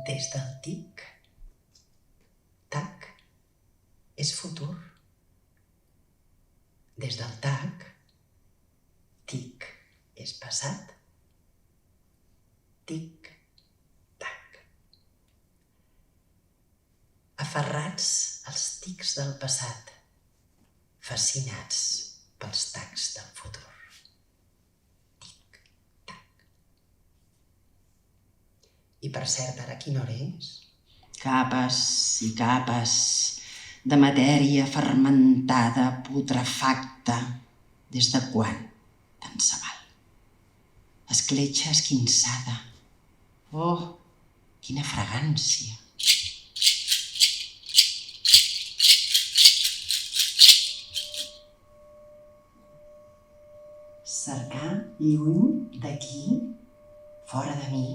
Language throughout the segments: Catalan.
Des del tic, tac, és futur. Des del tac, tic, és passat. Tic, tac. Aferrats als tics del passat, fascinats pels tacs del futur. Tic, tac. I per cert, ara quina hora és? Capes i capes de matèria fermentada, putrefacta. Des de quan, tant se val? Escletxa esquinçada. Oh, quina fragància! Cercar lluny d'aquí, fora de mi,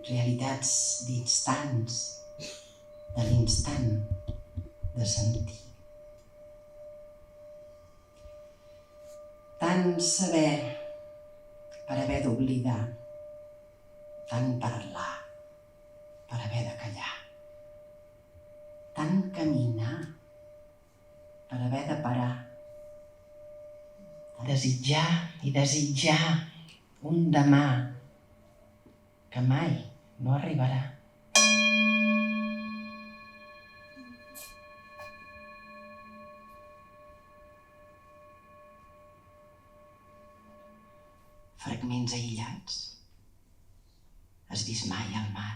realitats d'instants, de l'instant de sentir. Tant saber per haver d'oblidar, tant parlar per haver de callar, tant caminar per haver de parar, desitjar i desitjar un demà que mai no arribarà. Fragments aïllats. Has vist mai el mar?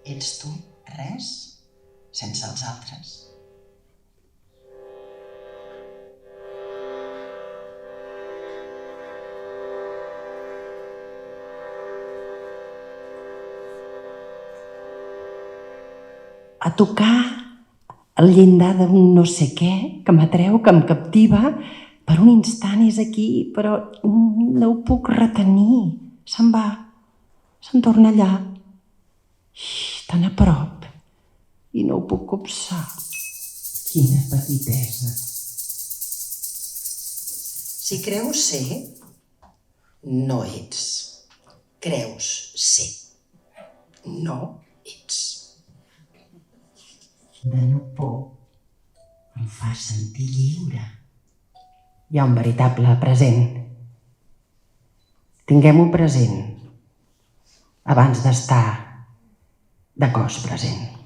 Ets tu, res, sense els altres. A tocar el llindar d'un no sé què que m'atreu, que em captiva. Per un instant és aquí, però no ho puc retenir. Se'n va, se'n torna allà. Tan a prop, i no ho puc copsar. Quina petitesa. Si creus ser, no ets. Creus ser, no ets. De no por em fa sentir lliure. Hi ha un veritable present. Tinguem-ho present abans d'estar de cos present.